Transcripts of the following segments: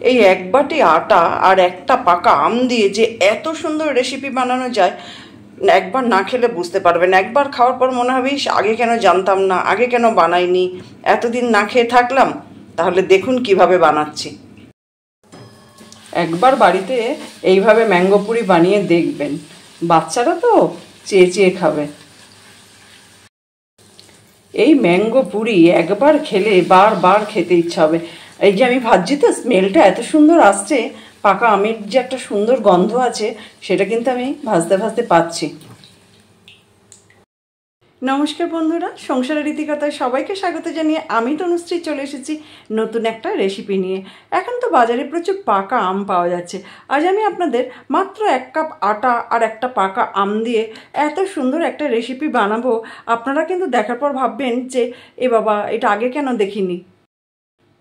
এই এক বাটি আটা আর একটা পাকা আম দিয়ে যে এত সুন্দর রেসিপি বানানো যায়, একবার না খেলে বুঝতে পারবেন। একবার খাওয়ার পর মনে হবে আগে কেন জানতাম না, আগে কেন বানাইনি, এতদিন না খেয়ে থাকলাম। তাহলে দেখুন কিভাবে বানাচ্ছি। একবার বাড়িতে এইভাবে ম্যাঙ্গো পুরি বানিয়ে দেখবেন, বাচ্চারা তো চেয়ে চেয়ে খাবে। এই ম্যাঙ্গো পুরি একবার খেলে বারবার খেতে ইচ্ছা হবে। এই যে আমি ভাজছি তো, স্মেলটা এত সুন্দর আসছে, পাকা আমের যে একটা সুন্দর গন্ধ আছে সেটা কিন্তু আমি ভাজতে ভাজতে পাচ্ছি। নমস্কার বন্ধুরা, সংসারের রীতিকথায় সবাইকে স্বাগত জানিয়ে আমি তনুশ্রী চলে এসেছি নতুন একটা রেসিপি নিয়ে। এখন তো বাজারে প্রচুর পাকা আম পাওয়া যাচ্ছে। আজ আমি আপনাদের মাত্র 1 কাপ আটা আর একটা পাকা আম দিয়ে এত সুন্দর একটা রেসিপি বানাবো। আপনারা কিন্তু দেখার পর ভাববেন যে এ বাবা, এটা আগে কেন দেখিনি।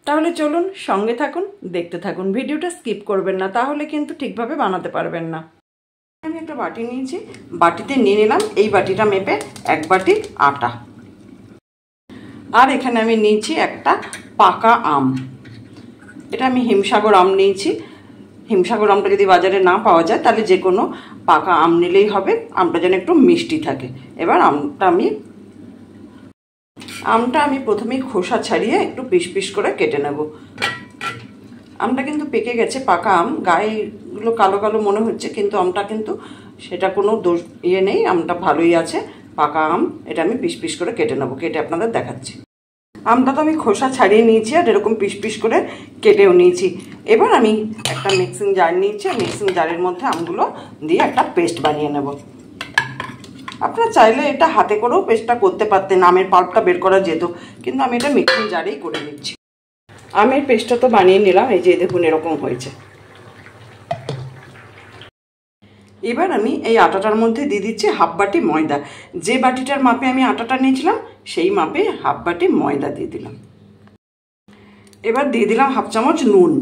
তাহলে চলুন সঙ্গে থাকুন, দেখতে থাকুন, ভিডিওটা স্কিপ করবেন না, তাহলে কিন্তু ঠিকভাবে বানাতে পারবেন না। আমি একটা বাটি নিয়েছি, বাটিতে নিয়ে নিলাম এই বাটিটা মেপে 1 বাটি আটা। আর এখানে আমি নিয়েছি একটা পাকা আম। এটা আমি হিমসাগর আম নিয়েছি। হিমসাগর আমটা যদি বাজারে না পাওয়া যায় তাহলে যে কোনো পাকা আম নিলেই হবে, আমটা যেন একটু মিষ্টি থাকে। এবার আমটা আমি প্রথমেই খোসা ছাড়িয়ে একটু পিস পিস করে কেটে নেব। আমটা কিন্তু পেকে গেছে, পাকা আম, গায়েগুলো কালো কালো মনে হচ্ছে, কিন্তু আমটা কিন্তু সেটা কোনো দোষ নেই, আমটা ভালোই আছে, পাকা আম। এটা আমি পিস পিস করে কেটে নেবো, কেটে আপনাদের দেখাচ্ছি। আমটা তো আমি খোসা ছাড়িয়ে নিয়েছি আর এরকম পিস পিস করে কেটেও নিয়েছি। এবার আমি একটা মিক্সিং জার নিয়েছি, মিক্সিং জারের মধ্যে আমগুলো দিয়ে একটা পেস্ট বানিয়ে নেব। আপনারা চাইলে এটা হাতে করেও পেস্টটা করতে পারতেন, আমের পাল্পটা বের করা যেত, কিন্তু আমি এটা মিক্সিং জারেই করে নিচ্ছি। আমের পেস্টটা তো বানিয়ে নিলাম, এই যে দেখুন এরকম হয়েছে। এবার আমি এই আটাটার মধ্যে দিয়ে দিচ্ছি 1/2 বাটি ময়দা। যে বাটিটার মাপে আমি আটাটা নিয়েছিলাম সেই মাপে 1/2 বাটি ময়দা দিয়ে দিলাম। এবার দিয়ে দিলাম 1/2 চামচ নুন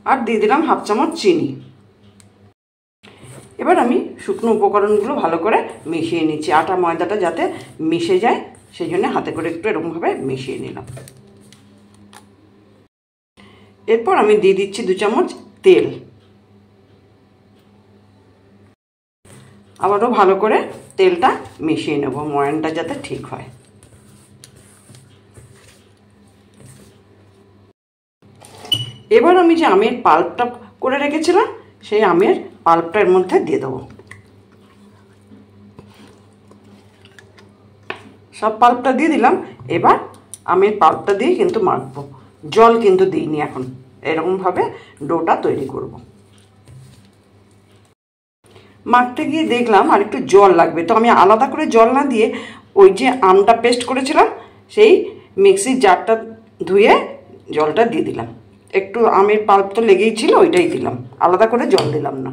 আর দিয়ে দিলাম 1/2 চামচ চিনি। এবার আমি শুকনো উপকরণগুলো ভালো করে মিশিয়ে নিচ্ছি, আটা ময়দাটা যাতে মিশে যায় সেই জন্য হাতে করে একটু এরকমভাবে মিশিয়ে নিলাম। এরপর আমি দিয়ে দিচ্ছি 2 চামচ তেল। আবারও ভালো করে তেলটা মিশিয়ে নেব, ময়ানটা যাতে ঠিক হয়। এবার আমি যে আমের পাল্পটা করে রেখেছিলাম সেই আমের পাল্পটা এর মধ্যে দিয়ে দেবো। সব পাল্পটা দিয়ে দিলাম। এবার আমের পাল্পটা দিয়ে কিন্তু মাখবো, জল কিন্তু দিইনি এখন, এরকমভাবে ডোটা তৈরি করব। মাখতে গিয়ে দেখলাম আর একটু জল লাগবে, তো আমি আলাদা করে জল না দিয়ে ওই যে আমটা পেস্ট করেছিলাম সেই মিক্সির জারটা ধুয়ে জলটা দিয়ে দিলাম। একটু আমের পাল্প তো লেগেই ছিল, ওইটাই দিলাম, আলাদা করে জল দিলাম না।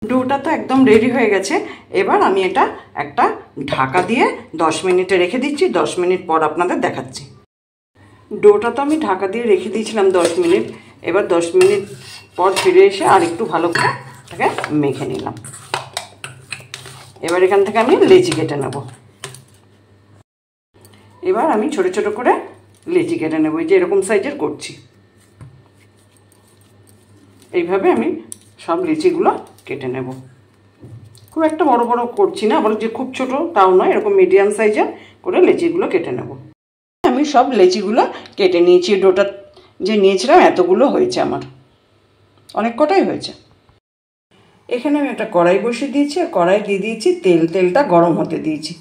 ডোটা তো একদম রেডি হয়ে গেছে। এবার আমি এটা একটা ঢাকা দিয়ে 10 মিনিটে রেখে দিচ্ছি। 10 মিনিট পর আপনাদের দেখাচ্ছি। ডোটা তো আমি ঢাকা দিয়ে রেখে দিয়েছিলাম 10 মিনিট। এবার 10 মিনিট পর ফিরে এসে আর একটু ভালো করে এটাকে মেখে নিলাম। এবার এখান থেকে আমি লেচি কেটে নেব। এবার আমি ছোট ছোট করে লেচি কেটে নেব, এই যে এরকম সাইজের করছি। এইভাবে আমি সব লিচিগুলো কেটে নেব। খুব একটা বড় বড় করছি না, আবার যে খুব ছোট তাও নয়, এরকম মিডিয়াম সাইজের করে লেচিগুলো কেটে নেব। আমি সব লেচিগুলো কেটে নিয়েছি। ডোটা যে নিয়েছিলাম এতগুলো হয়েছে, আমার অনেক কটাই হয়েছে। এখানে আমি একটা কড়াই বসিয়ে দিয়েছি আর কড়াই দিয়ে দিয়েছি তেল। তেলটা গরম হতে দিয়েছি।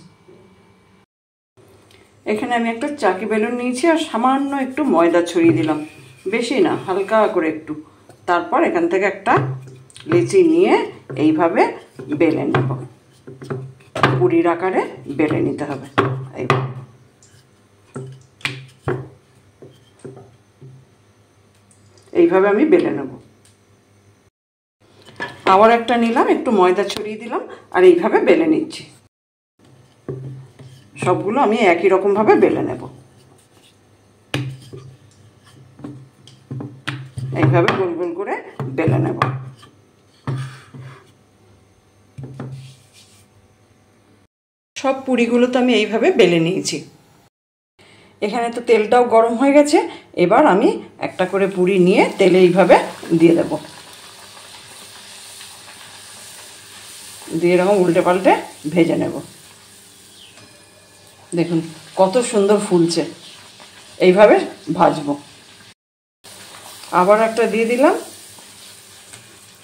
এখানে আমি একটা চাকি বেলুন নিয়েছি আর সামান্য একটু ময়দা ছড়িয়ে দিলাম, বেশি না, হালকা করে একটু। তারপর এখান থেকে একটা লিচি নিয়ে এইভাবে বেলে নেব, পুরির আকারে বেলে নিতে হবে। এইভাবে আমি বেলে নেব। আবার একটা নিলাম, একটু ময়দা ছড়িয়ে দিলাম আর এইভাবে বেলে নিচ্ছি। সবগুলো আমি একই রকম ভাবে বেলে নেব। এইভাবে গোল গোল করে বেলে নেব। সব পুরিগুলো তো আমি এইভাবে বেলে নিয়েছি। এখানে তো তেলটাও গরম হয়ে গেছে। এবার আমি একটা করে পুরি নিয়ে তেলে এইভাবে দিয়ে দেব, দিয়ে এরকম উল্টে পাল্টে ভেজে নেব। দেখুন কত সুন্দর ফুলছে, এইভাবে ভাজবো। আবার একটা দিয়ে দিলাম,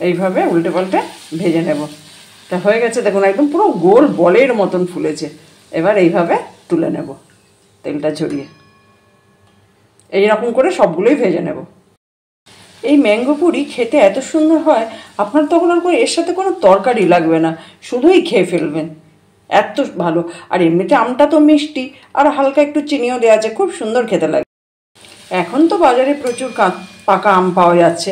এইভাবে উল্টে পাল্টে ভেজে নেব। তা হয়ে গেছে, দেখুন একদম পুরো গোল বলের মতন ফুলেছে। এবার এইভাবে তুলে নেব তেলটা ঝরিয়ে। এই রকম করে সবগুলোই ভেজে নেব। এই ম্যাঙ্গো পুরি খেতে এত সুন্দর হয়, আপনার তখন আর এর সাথে কোনো তরকারি লাগবে না, শুধুই খেয়ে ফেলবেন, এত ভালো। আর এমনিতে আমটা তো মিষ্টি, আর হালকা একটু চিনিও দেওয়া আছে, খুব সুন্দর খেতে লাগে। এখন তো বাজারে প্রচুর পাকা আম পাওয়া যাচ্ছে।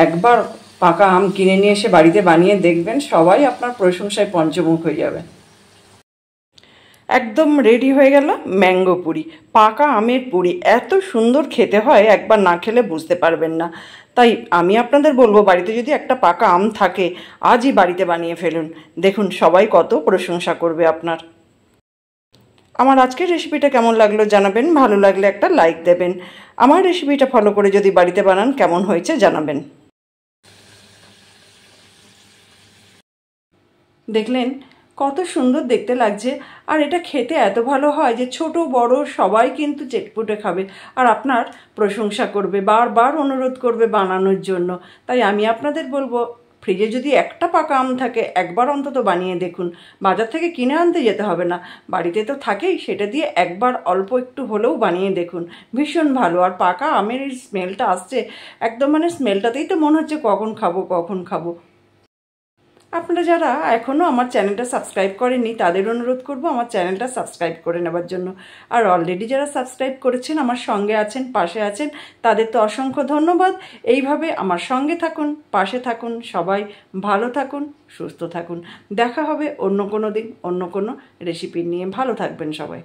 একবার পাকা আম কিনে নিয়ে এসে বাড়িতে বানিয়ে দেখবেন, সবাই আপনার প্রশংসায় পঞ্চমুখ হয়ে যাবে। একদম রেডি হয়ে গেল ম্যাঙ্গো পুরি, পাকা আমের পুরি। এত সুন্দর খেতে হয়, একবার না খেলে বুঝতে পারবেন না। তাই আমি আপনাদের বলবো, বাড়িতে যদি একটা পাকা আম থাকে, আজই বাড়িতে বানিয়ে ফেলুন। দেখুন সবাই কত প্রশংসা করবে আপনার। আমার আজকের রেসিপিটা কেমন লাগলো জানাবেন, ভালো লাগলে একটা লাইক দেবেন। আমার রেসিপিটা ফলো করে যদি বাড়িতে বানান, কেমন হয়েছে জানাবেন। দেখলেন কত সুন্দর দেখতে লাগছে, আর এটা খেতে এত ভালো হয় যে ছোট বড় সবাই কিন্তু চেটপুটে খাবে, আর আপনার প্রশংসা করবে, বারবার অনুরোধ করবে বানানোর জন্য। তাই আমি আপনাদের বলবো, ফ্রিজে যদি একটা পাকা আম থাকে, একবার অন্তত বানিয়ে দেখুন। বাজার থেকে কিনে আনতে যেতে হবে না, বাড়িতে তো থাকেই, সেটা দিয়ে একবার অল্প একটু হলেও বানিয়ে দেখুন, ভীষণ ভালো। আর পাকা আমের এই স্মেলটা আসছে একদম, মানে স্মেলটাতেই তো মনে হচ্ছে কখন খাবো কখন খাবো। আপনারা যারা এখনও আমার চ্যানেলটা সাবস্ক্রাইব করেননি, তাদের অনুরোধ করব আমার চ্যানেলটা সাবস্ক্রাইব করে নেবার জন্য। আর অলরেডি যারা সাবস্ক্রাইব করেছেন, আমার সঙ্গে আছেন, পাশে আছেন, তাদের তো অসংখ্য ধন্যবাদ। এইভাবে আমার সঙ্গে থাকুন, পাশে থাকুন, সবাই ভালো থাকুন, সুস্থ থাকুন। দেখা হবে অন্য কোনো দিন অন্য কোনো রেসিপি নিয়ে। ভালো থাকবেন সবাই।